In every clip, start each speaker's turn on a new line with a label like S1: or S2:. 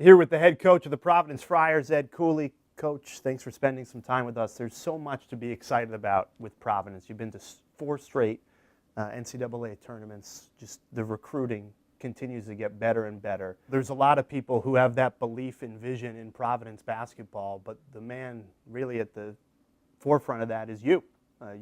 S1: Here with the head coach of the Providence Friars, Ed Cooley. Coach, thanks for spending some time with us. There's so much to be excited about with Providence. You've been to 4 straight NCAA tournaments. Just the recruiting continues to get better and better. There's a lot of people who have that belief and vision in Providence basketball, but the man really at the forefront of that is you.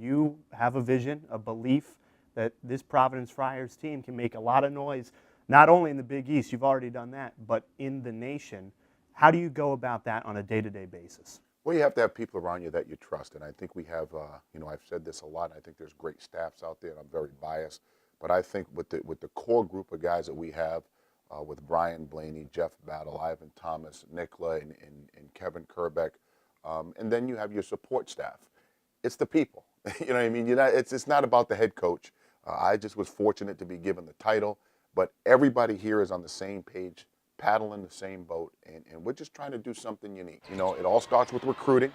S1: You have a vision, a belief that this Providence Friars team can make a lot of noise, not only in the Big East, you've already done that, but in the nation. How do you go about that on a day-to-day basis?
S2: Well, you have to have people around you that you trust, and I think we have, I've said this a lot, I think there's great staffs out there, and I'm very biased, but I think with the core group of guys that we have, with Brian Blaney, Jeff Battle, Ivan Thomas, Nicola, and Kevin Kerbeck, and then you have your support staff. It's the people, you know what I mean? It's not about the head coach. I just was fortunate to be given the title, but everybody here is on the same page, paddling the same boat, and we're just trying to do something unique. You know, it all starts with recruiting,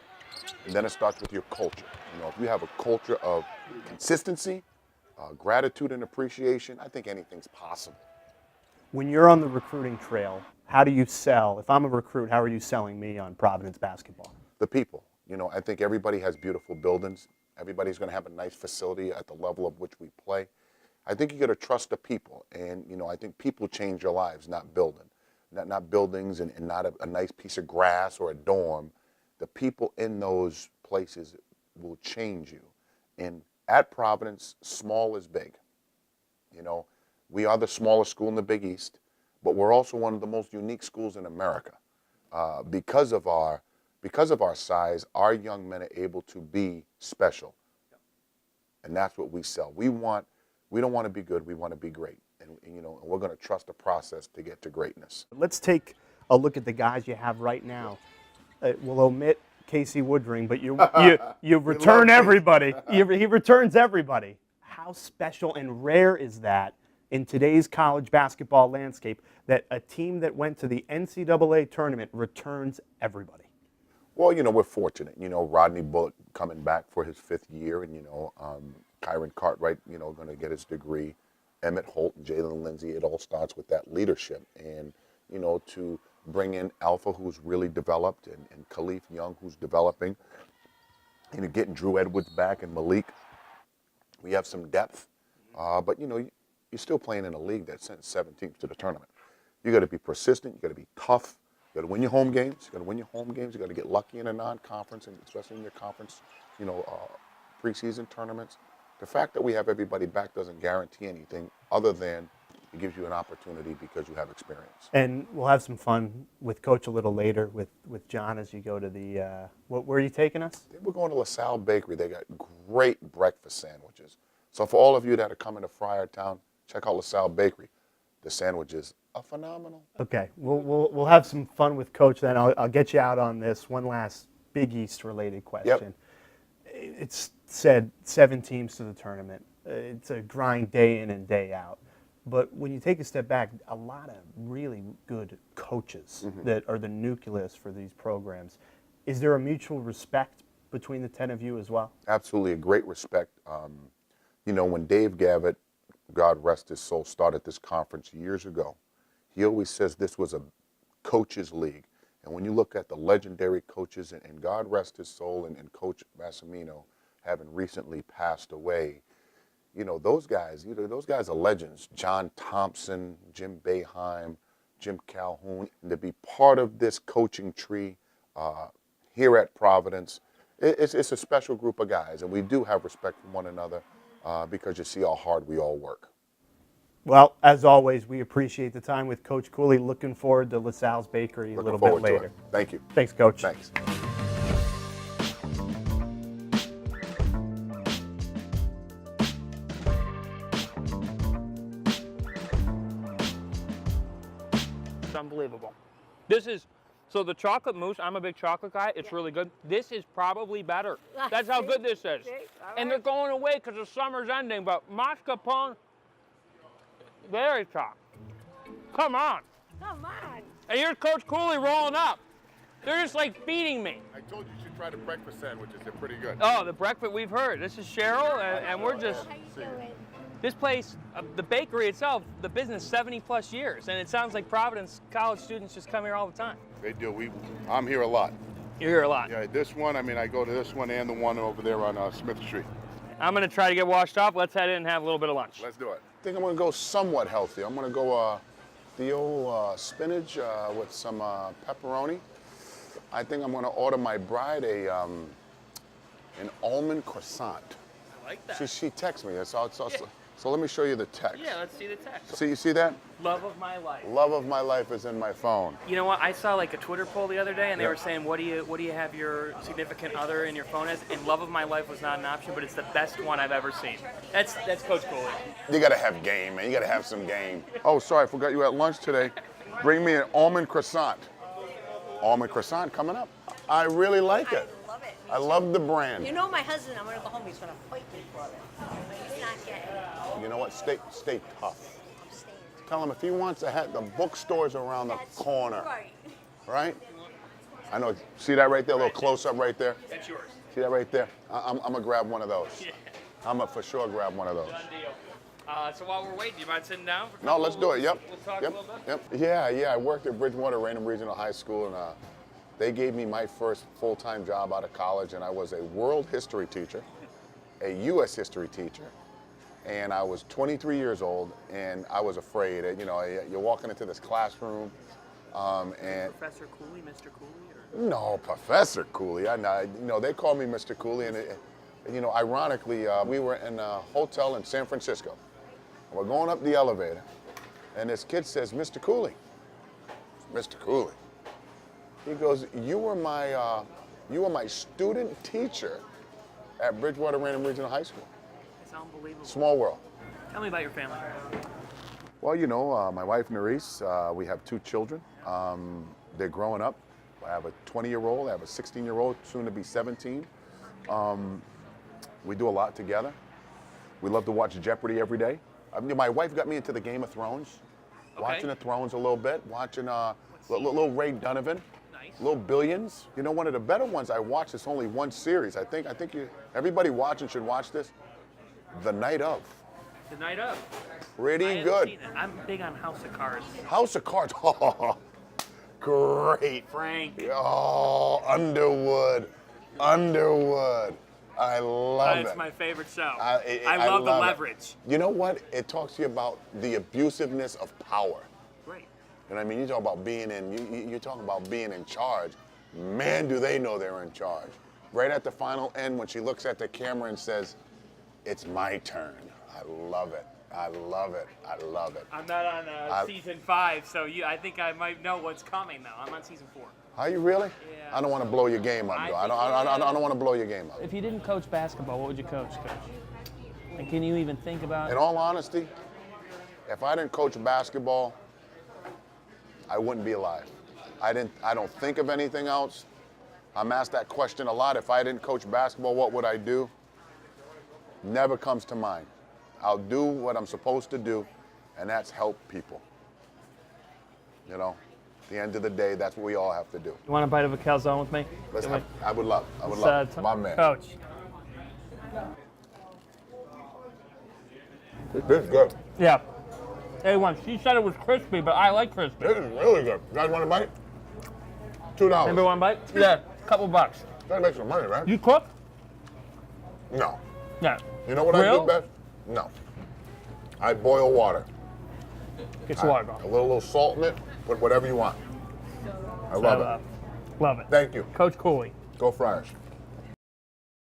S2: and then it starts with your culture. You know, if you have a culture of consistency, gratitude and appreciation, I think anything's possible.
S1: When you're on the recruiting trail, how do you sell? If I'm a recruit, how are you selling me on Providence basketball?
S2: The people. You know, I think everybody has beautiful buildings. Everybody's going to have a nice facility at the level of which we play. I think you got to trust the people, and you know, I think people change your lives, not building. Not buildings and not a nice piece of grass or a dorm. The people in those places will change you. And at Providence, small is big. You know, we are the smallest school in the Big East, but we're also one of the most unique schools in America. Because of our size, our young men are able to be special. And that's what we sell. We don't want to be good, we want to be great. And you know, we're going to trust the process to get to greatness.
S1: Let's take a look at the guys you have right now. We'll omit Casey Woodring, but you return everybody. He returns everybody. How special and rare is that in today's college basketball landscape that a team that went to the NCAA tournament returns everybody?
S2: Well, you know, we're fortunate. You know, Rodney Bullock coming back for his 5th year, and you know, Kyron Cartwright, you know, going to get his degree. Emmett Holt and Jalen Lindsay, it all starts with that leadership. And, you know, to bring in Alpha, who's really developed, and Khalif Young, who's developing, and getting Drew Edwards back and Malik. We have some depth, but, you know, you're still playing in a league that sent 17th to the tournament. You got to be persistent. You got to be tough. You got to win your home games. You got to get lucky in a non-conference, and especially in your conference, you know, preseason tournaments. The fact that we have everybody back doesn't guarantee anything other than it gives you an opportunity because you have experience.
S1: And we'll have some fun with Coach a little later with John as you go to the, where are you taking us?
S2: We're going to LaSalle Bakery. They got great breakfast sandwiches. So for all of you that are coming to Friartown, check out LaSalle Bakery. The sandwiches are phenomenal.
S1: Okay, we'll have some fun with Coach then. I'll get you out on this. One last Big East related question. Yep. It's said 7 teams to the tournament. It's a grind day in and day out. But when you take a step back, a lot of really good coaches that are the nucleus for these programs. Is there a mutual respect between the 10 of you as well?
S2: Absolutely, a great respect. You know, when Dave Gavitt, God rest his soul, started this conference years ago, he always says this was a coaches' league. And when you look at the legendary coaches, and God rest his soul, and Coach Massimino, having recently passed away, you know, those guys are legends. John Thompson, Jim Boeheim, Jim Calhoun, and to be part of this coaching tree here at Providence, it's a special group of guys, and we do have respect for one another because you see how hard we all work.
S1: Well, as always, we appreciate the time with Coach Cooley. Looking forward to LaSalle's Bakery a little bit later.
S2: Thank you.
S1: Thanks, Coach.
S2: Thanks.
S3: It's unbelievable. So the chocolate mousse, I'm a big chocolate guy. It's really good. This is probably better. That's how good this is. And they're going away because the summer's ending, but mascarpone, very top. Come on.
S4: Come on.
S3: And here's Coach Cooley rolling up. They're just like feeding me.
S2: I told you should try the breakfast sandwiches. They're pretty good.
S3: Oh, the breakfast we've heard. This is Cheryl, and we're just.
S4: How you doing?
S3: This place, the bakery itself, the business 70 plus years, and it sounds like Providence college students just come here all the time.
S2: They do. I'm here a lot.
S3: You're here a lot.
S2: Yeah, this one, I go to this one and the one over there on Smith Street.
S3: I'm gonna try to get washed off. Let's head in and have a little bit of lunch.
S2: Let's do it. I think I'm gonna go somewhat healthy. I'm gonna go the old spinach with some pepperoni. I think I'm gonna order my bride an almond croissant.
S3: I like that.
S2: She texts me. So let me show you the text.
S3: Yeah, let's see the text.
S2: See, you see that?
S3: Love of my life.
S2: Love of my life is in my phone.
S3: You know what? I saw like a Twitter poll the other day, and they were saying, "What do you have your significant other in your phone as?" And "Love of my life" was not an option, but it's the best one I've ever seen. That's Coach Cooley.
S2: You gotta have game, man. You gotta have some game. Oh, sorry, I forgot you at lunch today. Bring me an almond croissant. Almond croissant coming up. I really like it.
S4: I love it.
S2: I love the brand.
S4: You know my husband, I'm gonna go home, he's gonna fight me for it. He's not gay.
S2: You know what? Stay tough.
S4: I'm staying.
S2: Tell him if he wants to have the bookstores around the corner,
S4: Right.
S2: right? I know. See that right there? A little close up right there.
S3: That's yours.
S2: See that right there? I'm gonna grab one of those.
S3: Yeah.
S2: I'm gonna for sure grab one of those.
S3: Done deal. So while we're waiting, do you mind sitting down? For a
S2: No,
S3: couple-
S2: let's do it. Yep.
S3: We'll talk
S2: Yep.
S3: a little bit.
S2: Yep. Yeah. I worked at Bridgewater Raynham Regional High School, and they gave me my first full-time job out of college, and I was a world history teacher, a U.S. history teacher, and I was 23 years old, and I was afraid. You know, you're walking into this classroom, and
S3: Professor Cooley, Mr. Cooley, or?
S2: no, Professor Cooley. They call me Mr. Cooley, and ironically, we were in a hotel in San Francisco. We're going up the elevator, and this kid says, "Mr. Cooley." Mr. Cooley. He goes, "You were my student teacher at Bridgewater Raynham Regional High School."
S3: It's unbelievable.
S2: Small world.
S3: Tell me about your family.
S2: Well, my wife Nerese, we have 2 children. They're growing up. I have a 20-year-old, I have a 16-year-old, soon to be 17. We do a lot together. We love to watch Jeopardy every day. My wife got me into the Game of Thrones, watching the Thrones a little bit, watching little Ray Donovan,
S3: Nice.
S2: little Billions. One of the better ones I watched is only one series. I think everybody watching should watch this. The Night Of.
S3: The Night Of.
S2: Pretty
S3: I haven't
S2: good.
S3: seen it. I'm big on House of Cards.
S2: House of Cards. Oh, great.
S3: Frank.
S2: Oh, Underwood. I love it.
S3: It's my favorite show.
S2: I
S3: love the
S2: love it.
S3: leverage.
S2: You know what? It talks to you about the abusiveness of power.
S3: Great.
S2: You know what I mean? You talk about you're talking about being in charge. Man, do they know they're in charge. Right at the final end when she looks at the camera and says, "It's my turn." I love it. I love it.
S3: I'm not on season 5, so I think I might know what's coming now. I'm on season 4.
S2: Are you really?
S3: Yeah.
S2: I don't want to blow your game up, though. I don't want to blow your game up.
S3: If you didn't coach basketball, what would you coach? And can you even think about?
S2: In all honesty, if I didn't coach basketball, I wouldn't be alive. I don't think of anything else. I'm asked that question a lot. If I didn't coach basketball, what would I do? Never comes to mind. I'll do what I'm supposed to do, and that's help people. At the end of the day, that's what we all have to do.
S3: You want a bite of a calzone with me?
S2: I would love. My man.
S3: Coach.
S2: This is good.
S3: Yeah. A1. She said it was crispy, but I like crispy.
S2: This is really good. You guys want a bite? $2.
S3: Number one bite? Yeah, couple bucks.
S2: Gotta make some money, man.
S3: You cook?
S2: No.
S3: Yeah.
S2: You know what I
S3: Grill?
S2: do best? No. I boil water.
S3: Get your water
S2: A
S3: going.
S2: little salt in it. Put whatever you want. I love it.
S3: Love it.
S2: Thank you.
S3: Coach Cooley.
S2: Go Friars.